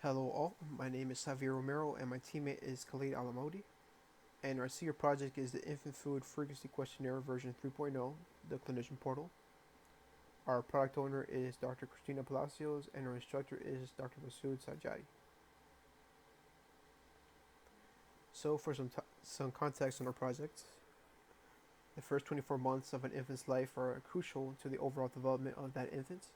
Hello all, my name is Javier Romero and my teammate is Khalid Alamodi. And our senior project is the Infant Food Frequency Questionnaire version 3.0, the Clinician Portal. Our product owner is Dr. Cristina Palacios and our instructor is Dr. Masood Sajjadi. So for some context on our project, the first 24 months of an infant's life are crucial to the overall development of that infant.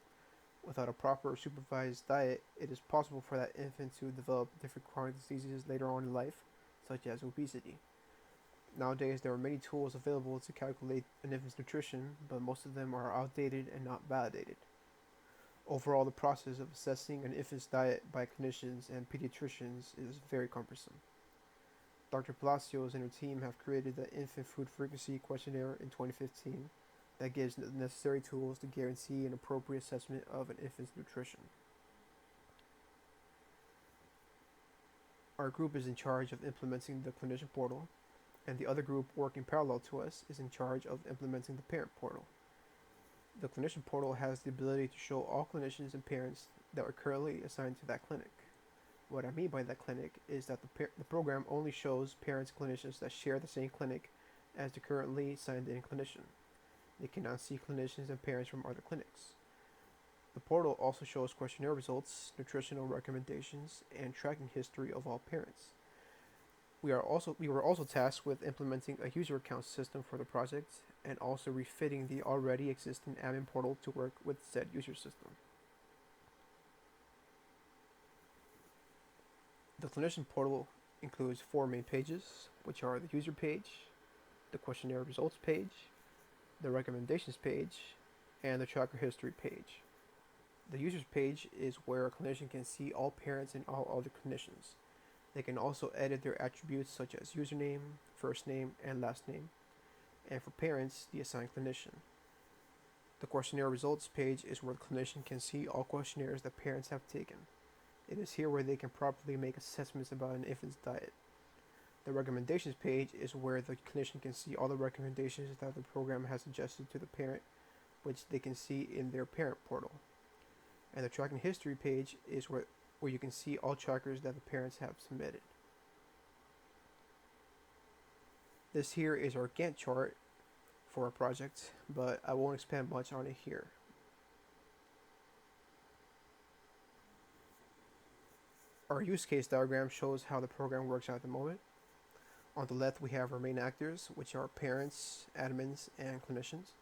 Without a proper supervised diet, it is possible for that infant to develop different chronic diseases later on in life, such as obesity. Nowadays, there are many tools available to calculate an infant's nutrition, but most of them are outdated and not validated. Overall, the process of assessing an infant's diet by clinicians and pediatricians is very cumbersome. Dr. Palacios and her team have created the Infant Food Frequency Questionnaire in 2015 that gives the necessary tools to guarantee an appropriate assessment of an infant's nutrition. Our group is in charge of implementing the clinician portal, and the other group working parallel to us is in charge of implementing the parent portal. The clinician portal has the ability to show all clinicians and parents that are currently assigned to that clinic. What I mean by that clinic is that the program only shows parents and clinicians that share the same clinic as the currently signed in clinician. They cannot see clinicians and parents from other clinics. The portal also shows questionnaire results, nutritional recommendations, and tracking history of all parents. We were also tasked with implementing a user account system for the project and also refitting the already existing admin portal to work with said user system. The clinician portal includes 4 main pages, which are the user page, the questionnaire results page, the recommendations page, and the tracker history page. The users page is where a clinician can see all parents and all other clinicians. They can also edit their attributes such as username, first name, and last name, and for parents, the assigned clinician. The questionnaire results page is where the clinician can see all questionnaires that parents have taken. It is here where they can properly make assessments about an infant's diet. The recommendations page is where the clinician can see all the recommendations that the program has suggested to the parent, which they can see in their parent portal. And the tracking history page is where you can see all trackers that the parents have submitted. This here is our Gantt chart for our project, but I won't expand much on it here. Our use case diagram shows how the program works at the moment. On the left, we have our main actors, which are parents, admins, and clinicians.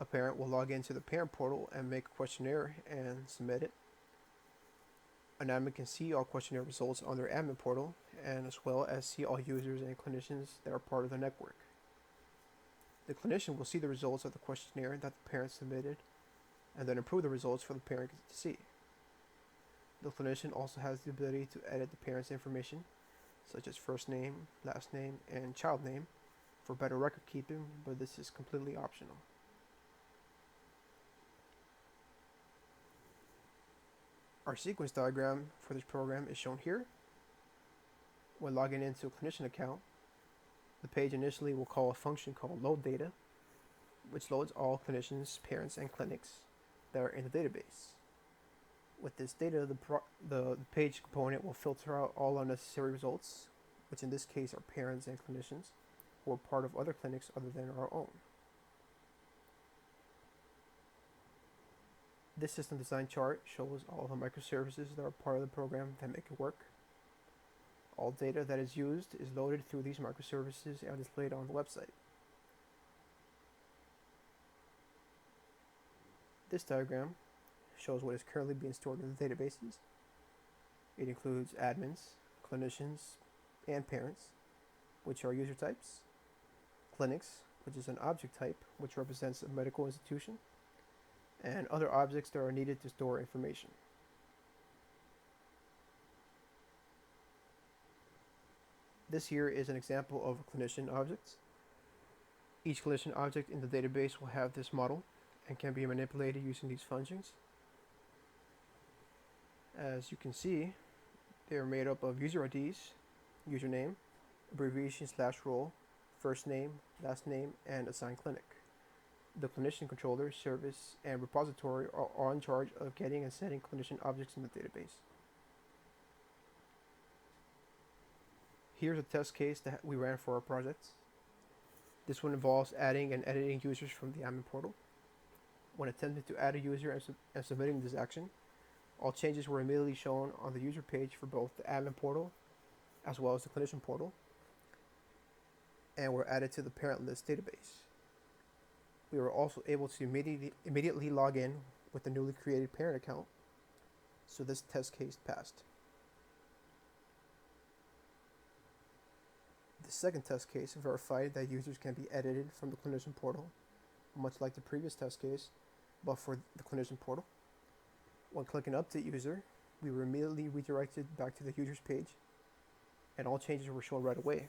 A parent will log into the parent portal and make a questionnaire and submit it. An admin can see all questionnaire results on their admin portal, and as well as see all users and clinicians that are part of the network. The clinician will see the results of the questionnaire that the parent submitted, and then approve the results for the parent to see. The clinician also has the ability to edit the parent's information, such as first name, last name, and child name, for better record keeping, but this is completely optional. Our sequence diagram for this program is shown here. When logging into a clinician account, the page initially will call a function called load data, which loads all clinicians, parents, and clinics that are in the database. With this data, the page component will filter out all unnecessary results, which in this case are parents and clinicians who are part of other clinics other than our own. This system design chart shows all the microservices that are part of the program that make it work. All data that is used is loaded through these microservices and displayed on the website. This diagram shows what is currently being stored in the databases. It includes admins, clinicians, and parents, which are user types, clinics, which is an object type, which represents a medical institution, and other objects that are needed to store information. This here is an example of a clinician object. Each clinician object in the database will have this model and can be manipulated using these functions. As you can see, they are made up of user IDs, username, abbreviation / role, first name, last name, and assigned clinic. The clinician controller, service, and repository are all in charge of getting and setting clinician objects in the database. Here's a test case that we ran for our project. This one involves adding and editing users from the admin portal. When attempting to add a user and submitting this action, all changes were immediately shown on the user page for both the admin portal as well as the clinician portal, and were added to the parent list database. We were also able to immediately log in with the newly created parent account, so this test case passed. The second test case verified that users can be edited from the clinician portal, much like the previous test case, but for the clinician portal. When clicking Update User, we were immediately redirected back to the users page, and all changes were shown right away.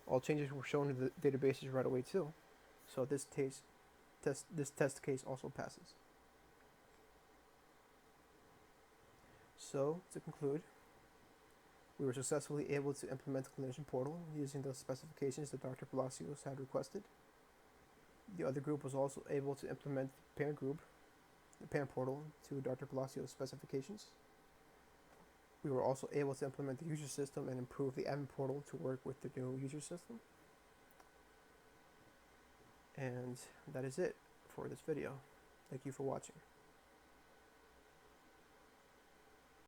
All changes were shown in the databases right away too, so this test case also passes. So, to conclude, we were successfully able to implement the clinician portal using the specifications that Dr. Palacios had requested. The other group was also able to implement the parent portal to Dr. Palacios' specifications. We were also able to implement the user system and improve the admin portal to work with the new user system. And that is it for this video. Thank you for watching.